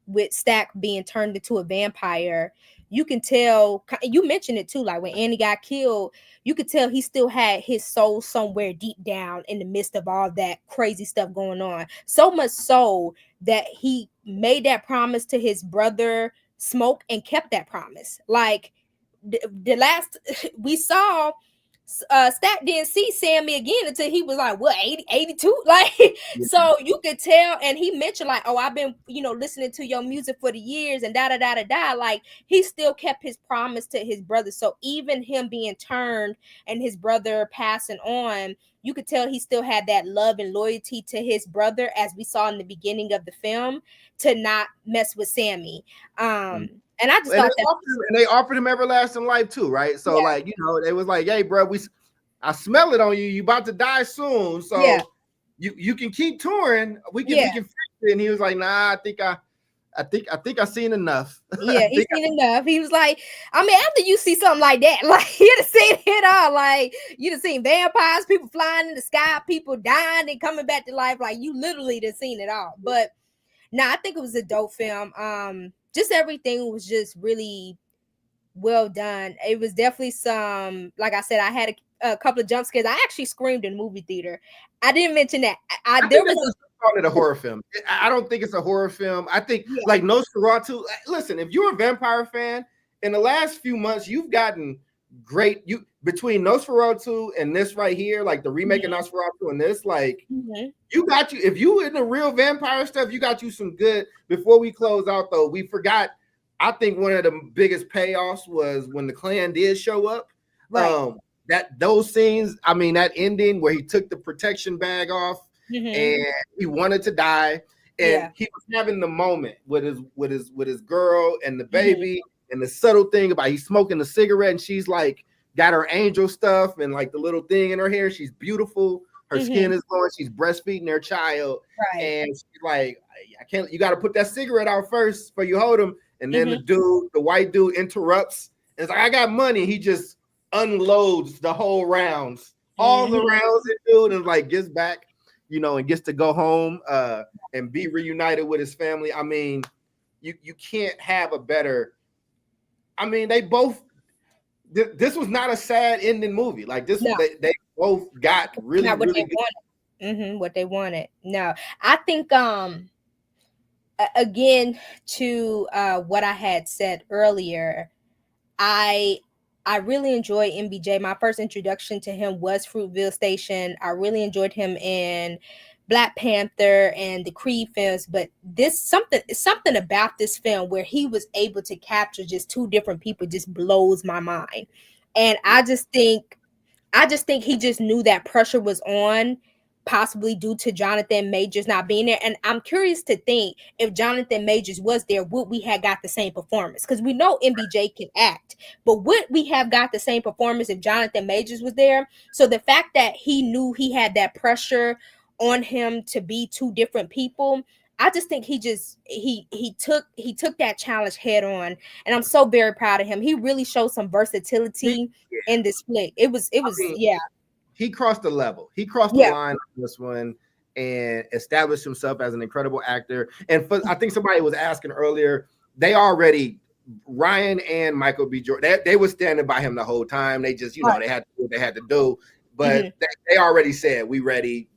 with Stack being turned into a vampire, you can tell, you mentioned it too, like when Annie got killed, you could tell he still had his soul somewhere deep down in the midst of all that crazy stuff going on. So much so that he made that promise to his brother Smoke and kept that promise. Like the last we saw, Stack didn't see Sammy again until he was like, what, 80, 82? Like, Yeah. so you could tell, and he mentioned like, oh, I've been, listening to your music for the years and da da da da da. Like, he still kept his promise to his brother. So even him being turned and his brother passing on, you could tell he still had that love and loyalty to his brother, as we saw in the beginning of the film, to not mess with Sammy. And I just And thought that, they offered him everlasting life too, right? So, yeah, like, they was like, hey, bro, I smell it on you. You about to die soon. So yeah, you can keep touring. We yeah. can fix it. And he was like, nah, I think I've seen enough. Yeah, he's seen enough. He was like, I mean, after you see something like that, like, you'd have seen it all. Like, you'd have seen vampires, people flying in the sky, people dying and coming back to life. Like, you literally have seen it all. But no, I think it was a dope film. Just everything was just really well done. It was definitely some, like I said, I had a couple of jump scares. I actually screamed in the movie theater. I didn't mention that. There was calling it a horror film. I don't think it's a horror film. I think like Nosferatu. Listen, if you're a vampire fan, in the last few months, you've gotten great. You between Nosferatu and this right here, like the remake of Nosferatu and this, like you got you. If you in the real vampire stuff, you got you some good. Before we close out, though, we forgot. I think one of the biggest payoffs was when the Klan did show up. right. That those scenes, I mean, that ending where he took the protection bag off and he wanted to die, and he was having the moment with his girl and the baby, and the subtle thing about he's smoking a cigarette and she's like got her angel stuff and like the little thing in her hair. She's beautiful. Her skin is glowing. She's breastfeeding her child, and she's like, I can't. You got to put that cigarette out first before you hold him. And then the white dude interrupts. And it's like, I got money. He just unloads the whole rounds, all the rounds, dude, and like gets back, and gets to go home and be reunited with his family. I mean, you can't have a better. I mean, they both. This was not a sad ending movie. Like this, they both got really, not what really they good. wanted. What they wanted. No, I think again, to what I had said earlier, I really enjoy MBJ. My first introduction to him was Fruitville Station. I really enjoyed him in Black Panther and the Creed films, but something about this film where he was able to capture just two different people just blows my mind. And I just think he just knew that pressure was on, possibly due to Jonathan Majors not being there. And I'm curious to think, if Jonathan Majors was there, would we have got the same performance? Because we know MBJ can act, but would we have got the same performance if Jonathan Majors was there? So the fact that he knew he had that pressure on him to be two different people, I just think he took that challenge head on, and I'm so very proud of him. He really showed some versatility Yeah. in this flick. It was yeah. He crossed the level. He crossed the Yeah. line on this one and established himself as an incredible actor. And I think somebody was asking earlier, Ryan and Michael B. Jordan, they were standing by him the whole time. They just, Right. they had to do what they had to do. But they already said, we ready.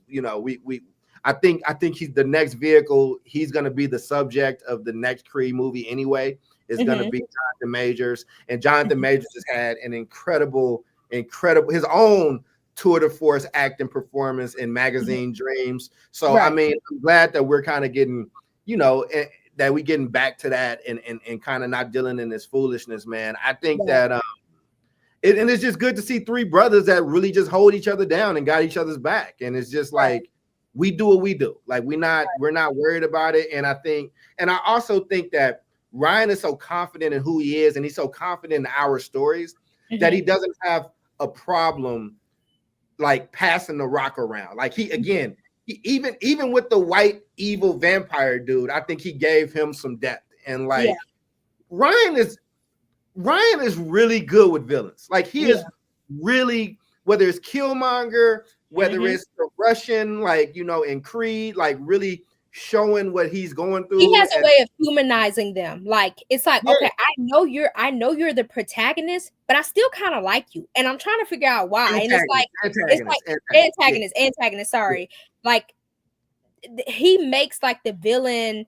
I think he's the next vehicle. He's going to be the subject of the next Creed movie anyway. It's going to be Jonathan Majors. And Jonathan Majors has had an incredible, his own tour de force acting performance in Magazine Dreams. So, Right. I mean, I'm glad that we're kind of getting, that we getting back to that and kind of not dealing in this foolishness, man. I think that and it's just good to see three brothers that really just hold each other down and got each other's back. And it's just like, we do what we do. Like we're not worried about it. And I also think that Ryan is so confident in who he is, and he's so confident in our stories that he doesn't have a problem like passing the rock around. Like even with the white evil vampire dude, I think he gave him some depth. And like Ryan is really good with villains. Like he is really, whether it's Killmonger, whether it's the Russian, like, in Creed, like really showing what he's going through. He has a way of humanizing them. Like, it's like, okay, I know you're the protagonist, but I still kind of like you. And I'm trying to figure out why. And it's like antagonist, sorry. Like he makes like the villain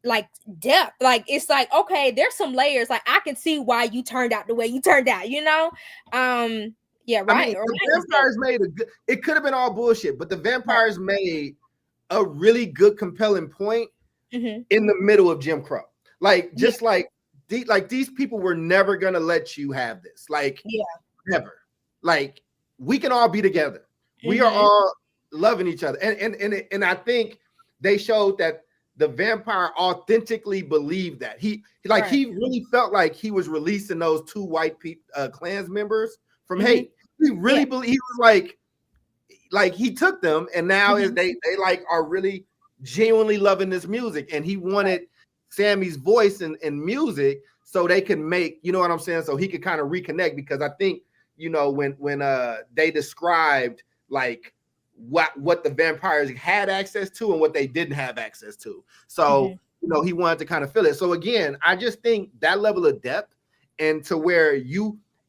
like depth. Like it's like, okay, there's some layers. Like I can see why you turned out the way you turned out, Yeah, right. I mean, the vampires made it could have been all bullshit, but the vampires made a really good, compelling point in the middle of Jim Crow. Like, just like these people were never gonna let you have this. Like, never. Like, we can all be together. We are all loving each other. And I think they showed that the vampire authentically believed that. He really felt like he was releasing those two white Klans members from hate. He really believed. He was like he took them, and now is they like are really genuinely loving this music, and he wanted Sammy's voice and music so they can make, you know what I'm saying, so he could kind of reconnect. Because I think when they described like what the vampires had access to and what they didn't have access to, so he wanted to kind of feel it. So again, I just think that level of depth, and to where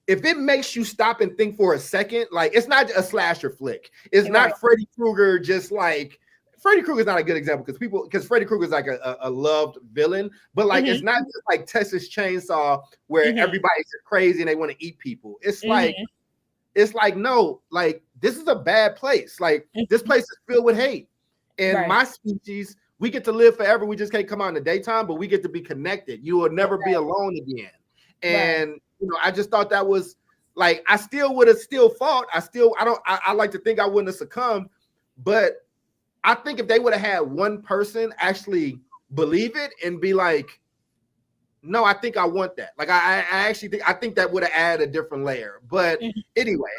if it makes you stop and think for a second, like it's not a slasher flick. It's not Freddy Krueger. Just like Freddy Krueger is not a good example because Freddy Krueger is like a loved villain, but like it's not just like Texas Chainsaw where everybody's crazy and they want to eat people. It's like no, like this is a bad place. Like this place is filled with hate, and my species, we get to live forever. We just can't come out in the daytime, but we get to be connected. You will never be alone again. And I just thought that was like, I still would have fought. I like to think I wouldn't have succumbed, but I think if they would have had one person actually believe it and be like, no, I think I want that. Like, I actually think that would have added a different layer. But anyway,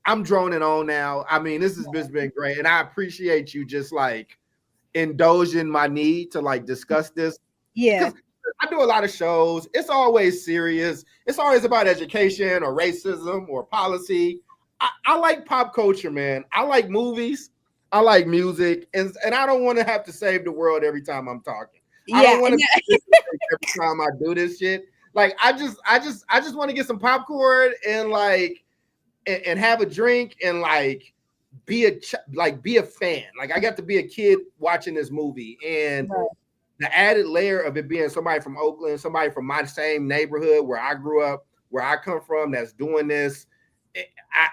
I'm droning on now. I mean, this has been great. And I appreciate you just like indulging my need to like discuss this. Yeah. I do a lot of shows. It's always serious. It's always about education or racism or policy. I like pop culture, man. I like movies. I like music. And I don't want to have to save the world every time I'm talking. I don't want to every time I do this shit. Like I just want to get some popcorn and like and have a drink and like be a fan. Like I got to be a kid watching this movie, and the added layer of it being somebody from Oakland, somebody from my same neighborhood where I grew up, where I come from, that's doing this.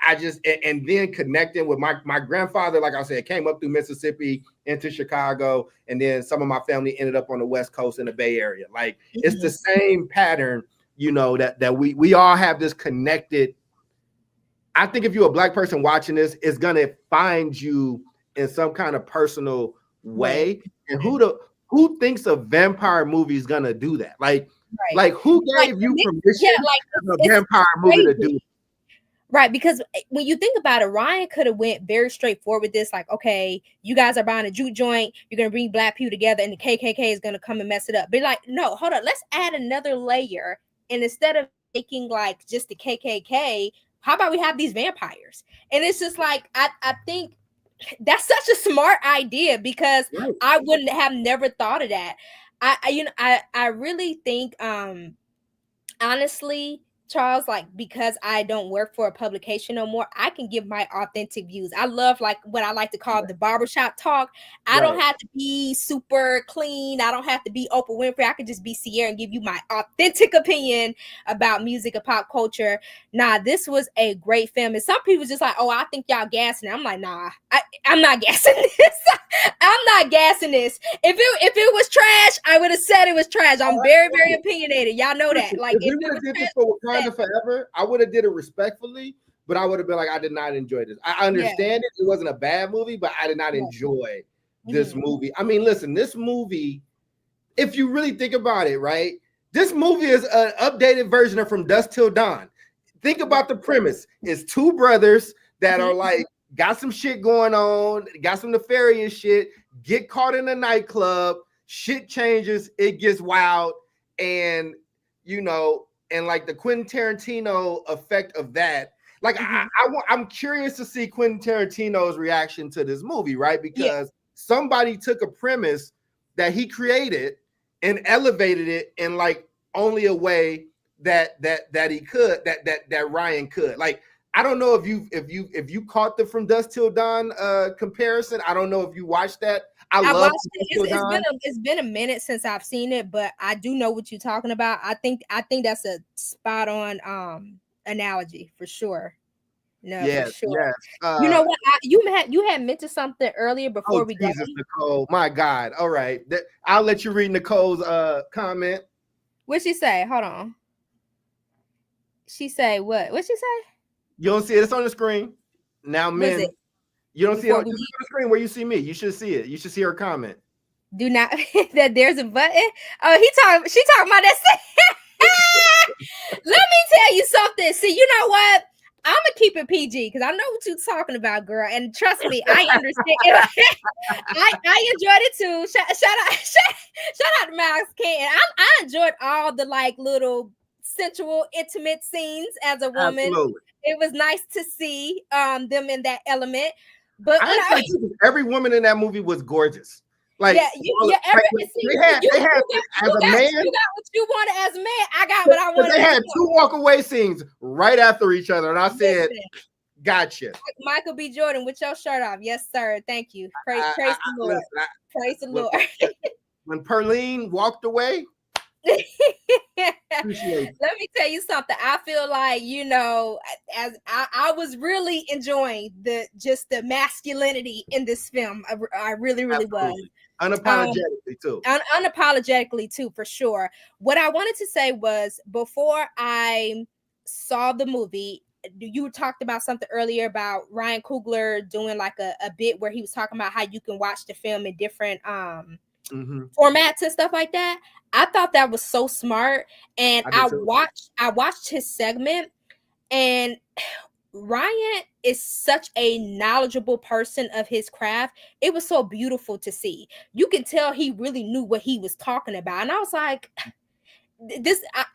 I just, and then connecting with my grandfather, like I said, came up through Mississippi into Chicago, and then some of my family ended up on the West Coast in the Bay Area. Like it's the same pattern, that we all have this connected. I think if you're a Black person watching this, it's gonna find you in some kind of personal way. And who thinks a vampire movie is gonna do that? Like who gave you permission for a vampire movie to do it? Right, because when you think about it, Ryan could have went very straightforward with this, like, okay, you guys are buying a juke joint, you're gonna bring black people together, and the KKK is gonna come and mess it up. But like, no, hold on, let's add another layer, and instead of making like just the KKK, how about we have these vampires? And it's just like, I think that's such a smart idea because Right. I wouldn't have never thought of that. I really think honestly, Charles, like because I don't work for a publication no more, I can give my authentic views. I love like what I like to call the barbershop talk. I don't Right. have to be super clean. I don't have to be Oprah Winfrey. I can just be Sierra and give you my authentic opinion about music and pop culture. Nah, this was a great film. And some people just like, oh, I think y'all gassing it. I'm like, nah, I'm not gassing this. I'm not gassing this. If it was trash, I would have said it was trash. I'm very, very opiniated. Y'all know that. Like if we would have did this for Wakanda Forever, I would have did it respectfully, but I would have been like, I did not enjoy this. I understand it. It wasn't a bad movie, but I did not enjoy this movie. I mean, listen, this movie, if you really think about it, right? This movie is an updated version of From Dusk Till Dawn. Think about the premise. It's two brothers that are like, got some shit going on, got some nefarious shit, get caught in a nightclub, shit changes, it gets wild, and and like the Quentin Tarantino effect of that. Like I'm curious to see Quentin Tarantino's reaction to this movie, right? Because somebody took a premise that he created and elevated it in like only a way that he could, that Ryan could. Like, I don't know if you caught the From Dusk Till Dawn comparison. I don't know if you watched that. I watched it. It's been a minute since I've seen it, but I do know what you're talking about. I think that's a spot on analogy for sure. No, yes, for sure. yes. You know what? You had mentioned something earlier before we Jesus, Nicole. My God. All right. I'll let you read Nicole's comment. What'd she say? Hold on. She say what? What'd she say? You don't see it. It's on the screen. Now, men, you don't see it on the screen where you see me. You should see it. You should see her comment. Do not that there's a button. Oh, she talking about that. Let me tell you something. See, you know what? I'm gonna keep it PG because I know what you're talking about, girl. And trust me, I understand. I enjoyed it too. Shout out to Max Ken. I enjoyed all the like little sensual, intimate scenes as a woman. Absolutely. It was nice to see them in that element. But every woman in that movie was gorgeous. Like, they had as a man, you got what you wanted as a man. I got what I wanted. They had two walk away scenes right after each other, and I said, "Gotcha." Michael B. Jordan with your shirt off, yes, sir. Thank you. Praise the Lord. Praise the Lord. When Perline walked away. Let me tell you something. I feel like, as I was really enjoying the masculinity in this film. I really, really was. Unapologetically too. Unapologetically too, for sure. What I wanted to say was before I saw the movie, you talked about something earlier about Ryan Coogler doing like a bit where he was talking about how you can watch the film in different formats and stuff like that. I thought that was so smart, and I watched his segment, and Ryan is such a knowledgeable person of his craft. It was so beautiful to see. You can tell he really knew what he was talking about, and I was like,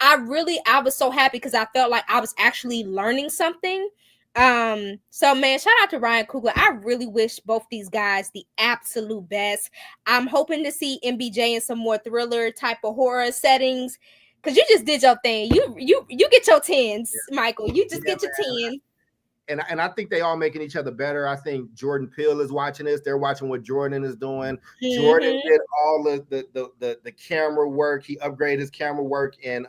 I was so happy because I felt like I was actually learning something. So man, shout out to Ryan Coogler. I really wish both these guys the absolute best. I'm hoping to see MBJ in some more thriller type of horror settings, because you just did your thing. You get your 10s, Michael. You just get your 10s. And I think they all making each other better. I think Jordan Peele is watching this. They're watching what Jordan is doing. Jordan did all of the camera work. He upgraded his camera work in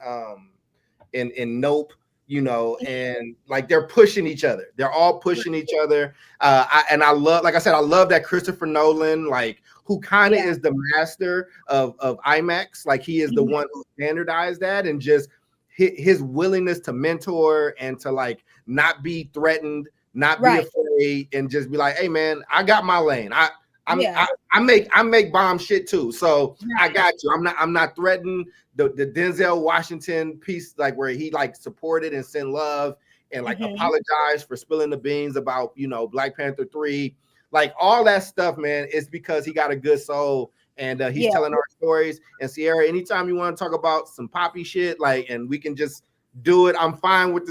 Nope. And like they're pushing each other. They're all pushing each other. I love, like I said, I love that Christopher Nolan, like, who kind of is the master of IMAX. Like, he is the one who standardized that, and just his willingness to mentor and to like not be threatened, not be afraid, and just be like, hey man, I got my lane. I make bomb shit too. So I got you. I'm not threatened. The Denzel Washington piece, like where he like supported and sent love, and like apologize for spilling the beans about, you know, Black Panther 3, like all that stuff, man. It's because he got a good soul, and he's telling our stories. And Sierra, anytime you want to talk about some poppy shit, like, and we can just do it, I'm fine with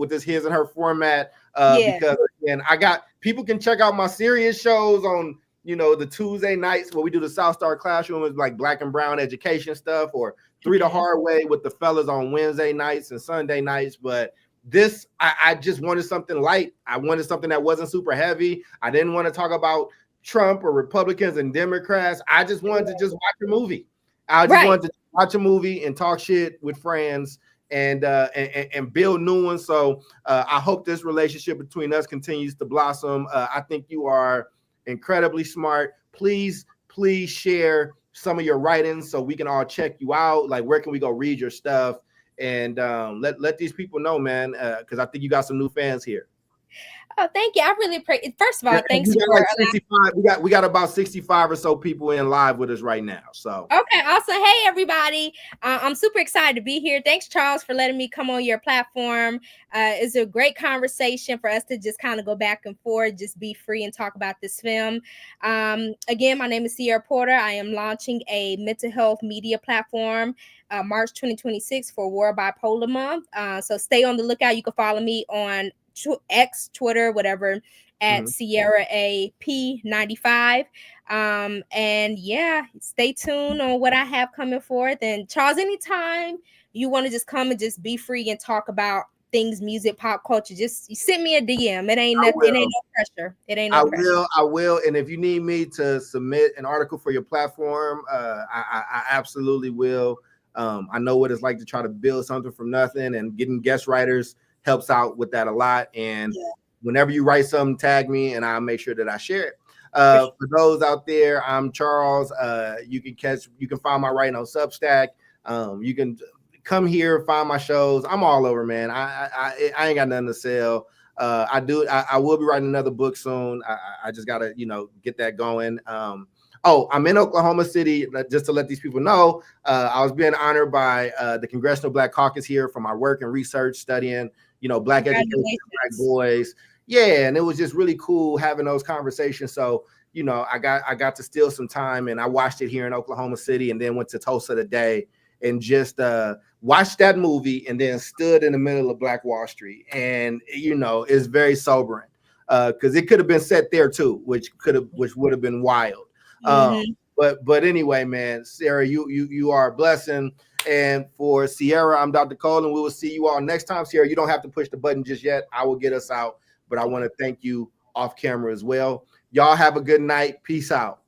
this his and her format. Because again, I got people can check out my serious shows on, you know, the Tuesday nights where we do the South Star Classroom is like Black and Brown education stuff, or 3 the Hard Way with the fellas on Wednesday nights and Sunday nights. But this, I just wanted something light. I wanted something that wasn't super heavy. I didn't want to talk about Trump or Republicans and Democrats. I just wanted to just watch a movie. I just wanted to watch a movie and talk shit with friends and build new ones. So I hope this relationship between us continues to blossom. I think you are incredibly smart. Please share some of your writings so we can all check you out. Like, where can we go read your stuff? And let these people know, man, because I think you got some new fans here. Oh, thank you. I really appreciate. First of all, thanks for like 65. We got about 65 or so people in live with us right now. So okay, awesome. Hey, everybody. I'm super excited to be here. Thanks, Charles, for letting me come on your platform. It's a great conversation for us to just kind of go back and forth, just be free and talk about this film. Again, my name is Sierra Porter. I am launching a mental health media platform March 2026 for World Bipolar Month. So stay on the lookout. You can follow me on X, Twitter, whatever, at Sierra A P95. And yeah, stay tuned on what I have coming forth. And Charles, anytime you want to just come and just be free and talk about things, music, pop culture, just send me a DM. It ain't nothing, it ain't no pressure. It ain't no pressure. I will. And if you need me to submit an article for your platform, I absolutely will. I know what it's like to try to build something from nothing, and getting guest writers helps out with that a lot. And whenever you write something, tag me and I'll make sure that I share it. For those out there, I'm Charles. You can find my writing on Substack. You can come here, find my shows. I'm all over, man. I ain't got nothing to sell. I will be writing another book soon. I just gotta, get that going. I'm in Oklahoma City, just to let these people know. I was being honored by the Congressional Black Caucus here for my work and research studying, Black education, Black boys. Yeah, and it was just really cool having those conversations. So, I got to steal some time, and I watched it here in Oklahoma City, and then went to Tulsa today and just watched that movie, and then stood in the middle of Black Wall Street. And it's very sobering because it could have been set there too, which would have been wild. But anyway, man, Sarah, you are a blessing. And for Sierra, I'm Dr. Cole, and we will see you all next time. Sierra, you don't have to push the button just yet. I will get us out, but I want to thank you off camera as well. Y'all have a good night. Peace out.